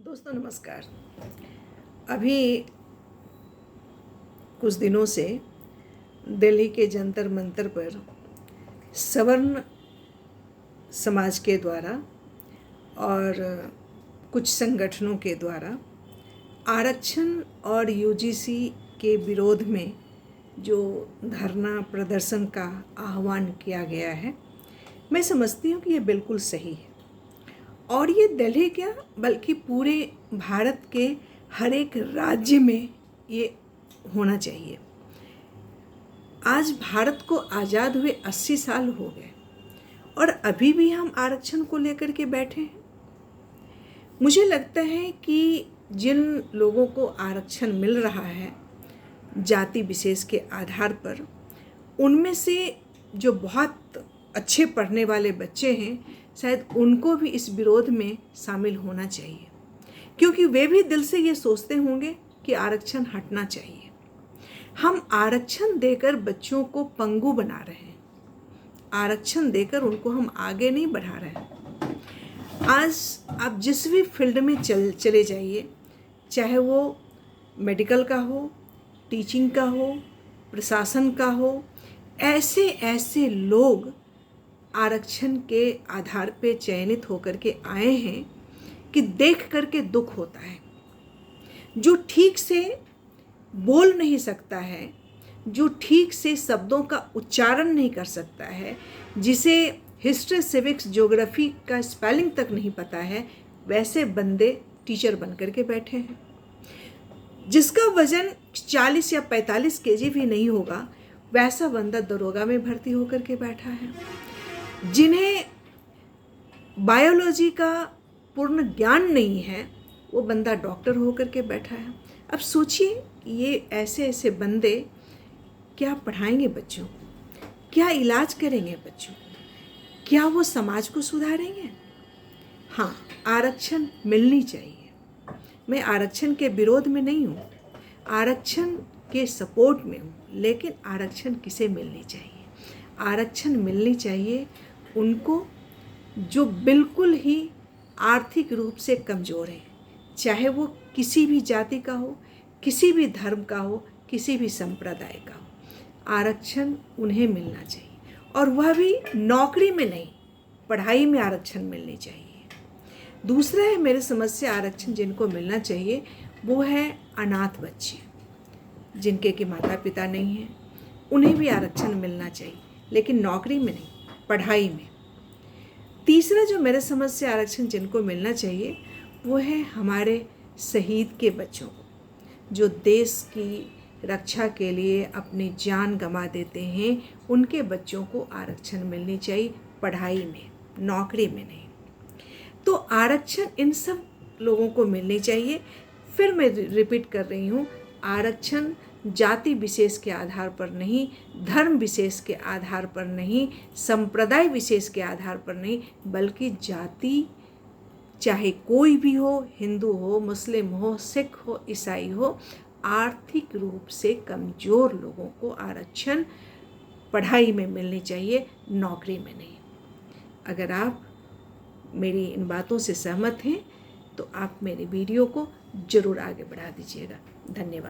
दोस्तों नमस्कार। अभी कुछ दिनों से दिल्ली के जंतर मंतर पर सवर्ण समाज के द्वारा और कुछ संगठनों के द्वारा आरक्षण और यूजीसी के विरोध में जो धरना प्रदर्शन का आह्वान किया गया है, मैं समझती हूँ कि ये बिल्कुल सही है। और ये दिल्ली क्या बल्कि पूरे भारत के हर एक राज्य में ये होना चाहिए। आज भारत को आज़ाद हुए 80 साल हो गए और अभी भी हम आरक्षण को लेकर के बैठे हैं। मुझे लगता है कि जिन लोगों को आरक्षण मिल रहा है जाति विशेष के आधार पर, उनमें से जो बहुत अच्छे पढ़ने वाले बच्चे हैं, शायद उनको भी इस विरोध में शामिल होना चाहिए, क्योंकि वे भी दिल से ये सोचते होंगे कि आरक्षण हटना चाहिए। हम आरक्षण देकर बच्चों को पंगु बना रहे हैं, आरक्षण देकर उनको हम आगे नहीं बढ़ा रहे हैं। आज आप जिस भी फील्ड में चले जाइए, चाहे वो मेडिकल का हो, टीचिंग का हो, प्रशासन का हो, ऐसे ऐसे लोग आरक्षण के आधार पे चयनित होकर के आए हैं कि देख करके दुख होता है। जो ठीक से बोल नहीं सकता है, जो ठीक से शब्दों का उच्चारण नहीं कर सकता है, जिसे हिस्ट्री, सिविक्स, ज्योग्राफी का स्पेलिंग तक नहीं पता है, वैसे बंदे टीचर बन करके बैठे हैं। जिसका वजन 40 या 45 केजी भी नहीं होगा, वैसा बंदा दरोगा में भर्ती होकर के बैठा है। जिन्हें बायोलॉजी का पूर्ण ज्ञान नहीं है, वो बंदा डॉक्टर होकर के बैठा है। अब सोचिए, ये ऐसे ऐसे बंदे क्या पढ़ाएंगे बच्चों को, क्या इलाज करेंगे बच्चों को, क्या वो समाज को सुधारेंगे? हाँ, आरक्षण मिलनी चाहिए। मैं आरक्षण के विरोध में नहीं हूँ, आरक्षण के सपोर्ट में हूँ, लेकिन आरक्षण किसे मिलनी चाहिए? आरक्षण मिलनी चाहिए उनको जो बिल्कुल ही आर्थिक रूप से कमज़ोर है, चाहे वो किसी भी जाति का हो, किसी भी धर्म का हो, किसी भी संप्रदाय का हो। आरक्षण उन्हें मिलना चाहिए, और वह भी नौकरी में नहीं, पढ़ाई में आरक्षण मिलनी चाहिए। दूसरा है मेरे समझ से आरक्षण जिनको मिलना चाहिए, वो है अनाथ बच्चे, जिनके कि माता पिता नहीं हैं, उन्हें भी आरक्षण मिलना चाहिए, लेकिन नौकरी में नहीं, पढ़ाई में। तीसरा जो मेरे समझ से आरक्षण जिनको मिलना चाहिए, वो है हमारे शहीद के बच्चों को, जो देश की रक्षा के लिए अपनी जान गंवा देते हैं। उनके बच्चों को आरक्षण मिलनी चाहिए, पढ़ाई में, नौकरी में नहीं। तो आरक्षण इन सब लोगों को मिलनी चाहिए। फिर मैं रिपीट कर रही हूँ, आरक्षण जाति विशेष के आधार पर नहीं, धर्म विशेष के आधार पर नहीं, संप्रदाय विशेष के आधार पर नहीं, बल्कि जाति चाहे कोई भी हो, हिंदू हो, मुस्लिम हो, सिख हो, ईसाई हो, आर्थिक रूप से कमज़ोर लोगों को आरक्षण पढ़ाई में मिलनी चाहिए, नौकरी में नहीं। अगर आप मेरी इन बातों से सहमत हैं तो आप मेरे वीडियो को ज़रूर आगे बढ़ा दीजिएगा। धन्यवाद।